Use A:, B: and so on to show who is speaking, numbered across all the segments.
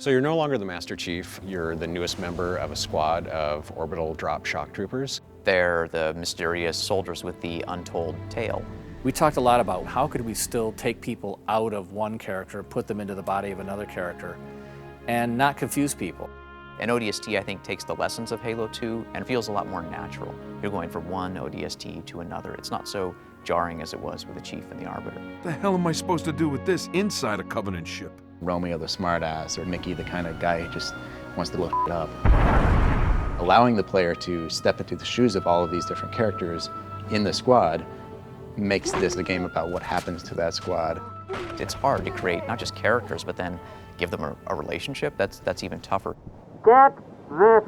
A: So you're no longer the Master Chief, you're the newest member of a squad of orbital drop shock troopers.
B: They're the mysterious soldiers with the untold tale.
C: We talked a lot about how could we still take people out of one character, put them into the body of another character, and not confuse people.
B: An ODST, I think, takes the lessons of Halo 2 and feels a lot more natural. You're going from one ODST to another. It's not so jarring as it was with the Chief and the Arbiter.
D: What the hell am I supposed to do with this inside a Covenant ship?
E: Romeo the smartass, or Mickey the kind of guy who just wants to blow it up. Allowing the player to step into the shoes of all of these different characters in the squad makes this a game about what happens to that squad.
B: It's hard to create not just characters, but then give them a relationship. That's even tougher.
F: Get this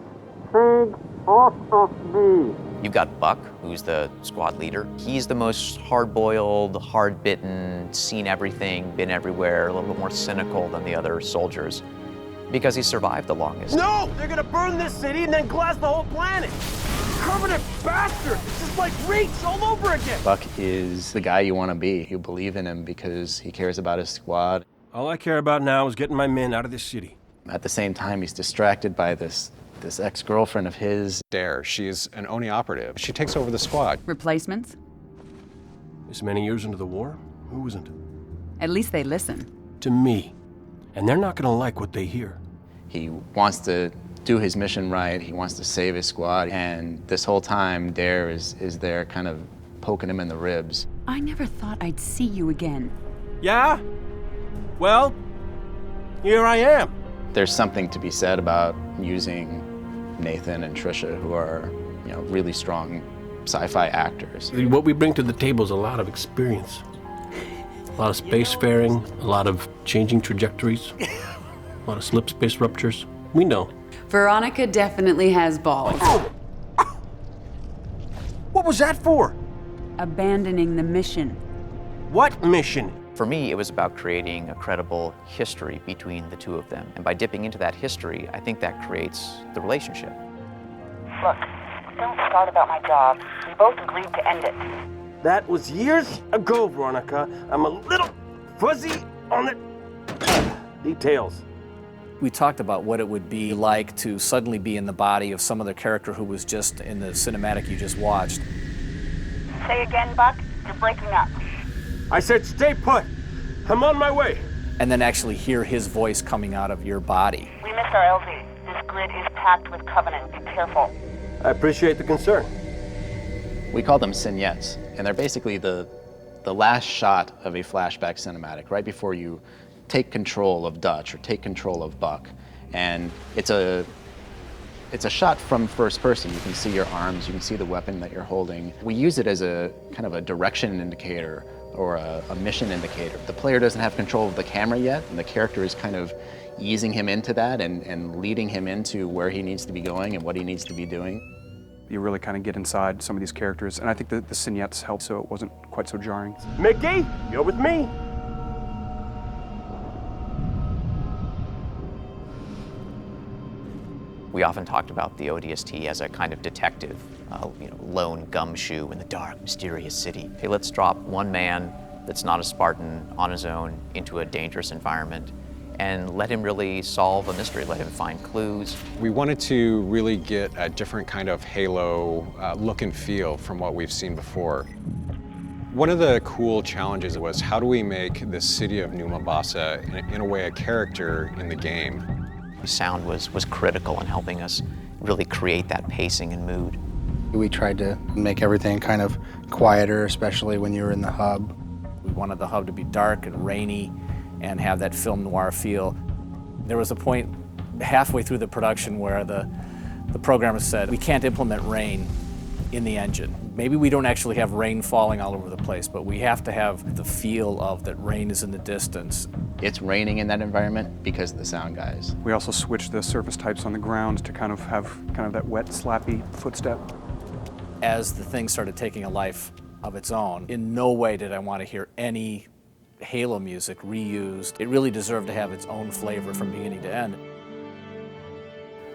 F: thing off of me!
B: You've got Buck, who's the squad leader. He's the most hard-boiled, hard-bitten, seen everything, been everywhere, a little bit more cynical than the other soldiers, because he survived the longest.
F: No! They're gonna burn this city and then glass the whole planet! Covenant bastard! This is like Reach all over again!
E: Buck is the guy you want to be. You believe in him because he cares about his squad.
G: All I care about now is getting my men out of this city.
E: At the same time, he's distracted by this ex-girlfriend of his.
A: Dare, she's an Oni operative. She takes over the squad.
H: Replacements?
G: This many years into the war, who isn't?
H: At least they listen.
G: To me. And they're not gonna like what they hear.
E: He wants to do his mission right. He wants to save his squad. And this whole time, Dare is there kind of poking him in the ribs.
H: I never thought I'd see you again.
G: Yeah? Well, here I am.
E: There's something to be said about using Nathan and Trisha, who are, really strong sci-fi actors.
G: What we bring to the table is a lot of experience. A lot of spacefaring, a lot of changing trajectories, a lot of slip space ruptures. We know.
H: Veronica definitely has balls.
G: What was that for?
H: Abandoning the mission.
G: What mission?
B: For me, it was about creating a credible history between the two of them. And by dipping into that history, I think that creates the relationship.
I: Look, don't start about my job. We both agreed to end it.
F: That was years ago, Veronica. I'm a little fuzzy on the details.
C: We talked about what it would be like to suddenly be in the body of some other character who was just in the cinematic you just watched.
I: Say again, Buck. You're breaking up.
F: I said stay put. I'm on my way.
C: And then actually hear his voice coming out of your body.
I: We missed our LZ. This grid is packed with Covenant. Be careful.
F: I appreciate the concern.
E: We call them vignettes, and they're basically the last shot of a flashback cinematic, right before you take control of Dutch or take control of Buck. And it's a shot from first person. You can see your arms, you can see the weapon that you're holding. We use it as a kind of a direction indicator or a mission indicator. The player doesn't have control of the camera yet, and the character is kind of easing him into that and leading him into where he needs to be going and what he needs to be doing.
J: You really kind of get inside some of these characters, and I think that the vignettes helped so it wasn't quite so jarring.
F: Mickey, you're with me.
B: We often talked about the ODST as a kind of detective, lone gumshoe in the dark, mysterious city. Hey, let's drop one man that's not a Spartan on his own into a dangerous environment and let him really solve a mystery, let him find clues.
A: We wanted to really get a different kind of Halo look and feel from what we've seen before. One of the cool challenges was how do we make the city of New Mombasa, in a way, a character in the game?
B: Sound was critical in helping us really create that pacing and mood.
K: We tried to make everything kind of quieter, especially when you were in the hub.
C: We wanted the hub to be dark and rainy and have that film noir feel. There was a point halfway through the production where the programmer said, we can't implement rain in the engine. Maybe we don't actually have rain falling all over the place, but we have to have the feel of that rain is in the distance.
E: It's raining in that environment because of the sound guys.
J: We also switched the surface types on the ground to kind of have that wet, slappy footstep.
C: As the thing started taking a life of its own, in no way did I want to hear any Halo music reused. It really deserved to have its own flavor from beginning to end.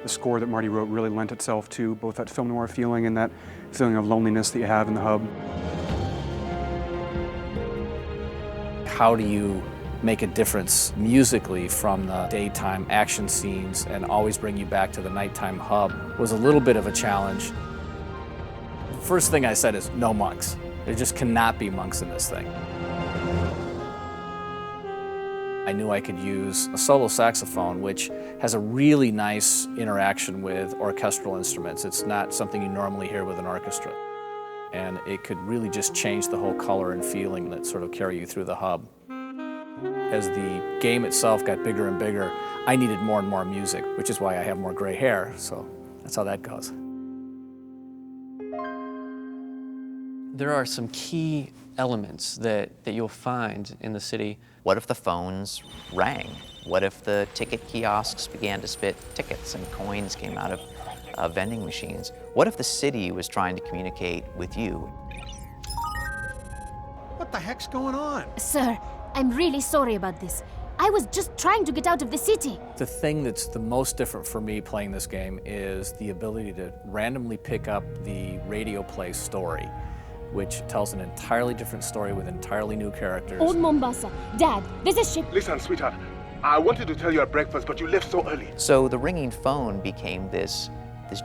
J: The score that Marty wrote really lent itself to both that film noir feeling and that feeling of loneliness that you have in the hub.
C: How do you make a difference musically from the daytime action scenes and always bring you back to the nighttime hub was a little bit of a challenge. First thing I said is no monks. There just cannot be monks in this thing. I knew I could use a solo saxophone, which has a really nice interaction with orchestral instruments. It's not something you normally hear with an orchestra. And it could really just change the whole color and feeling that sort of carry you through the hub. As the game itself got bigger and bigger, I needed more and more music, which is why I have more gray hair, so that's how that goes.
L: There are some key elements that you'll find in the city.
B: What if the phones rang? What if the ticket kiosks began to spit tickets and coins came out of vending machines? What if the city was trying to communicate with you?
M: What the heck's going on?
N: Sir, I'm really sorry about this. I was just trying to get out of the city.
C: The thing that's the most different for me playing this game is the ability to randomly pick up the radio play story, which tells an entirely different story with entirely new characters.
N: Old Mombasa. Dad, there's a ship.
O: Listen, sweetheart, I wanted to tell you at breakfast, but you left so early.
B: So the ringing phone became this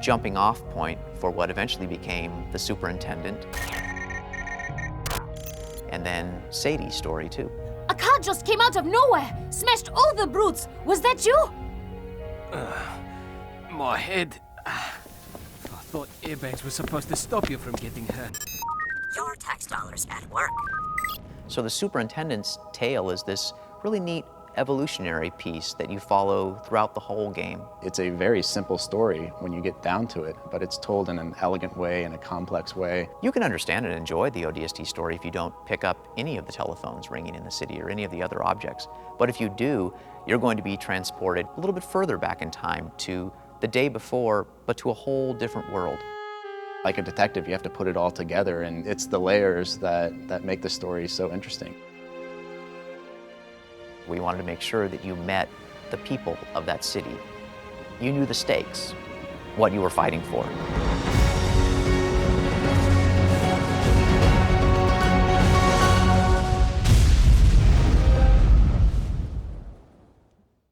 B: jumping off point for what eventually became the superintendent. And then Sadie's story too.
N: A car just came out of nowhere, smashed all the brutes. Was that you?
M: My head. I thought airbags were supposed to stop you from getting hurt.
P: Your tax dollars at work.
B: So the superintendent's tale is this really neat evolutionary piece that you follow throughout the whole game.
E: It's a very simple story when you get down to it, but it's told in an elegant way, in a complex way.
B: You can understand and enjoy the ODST story if you don't pick up any of the telephones ringing in the city or any of the other objects. But if you do, you're going to be transported a little bit further back in time to the day before, but to a whole different world.
E: Like a detective, you have to put it all together, and it's the layers that make the story so interesting.
B: We wanted to make sure that you met the people of that city. You knew the stakes, what you were fighting for.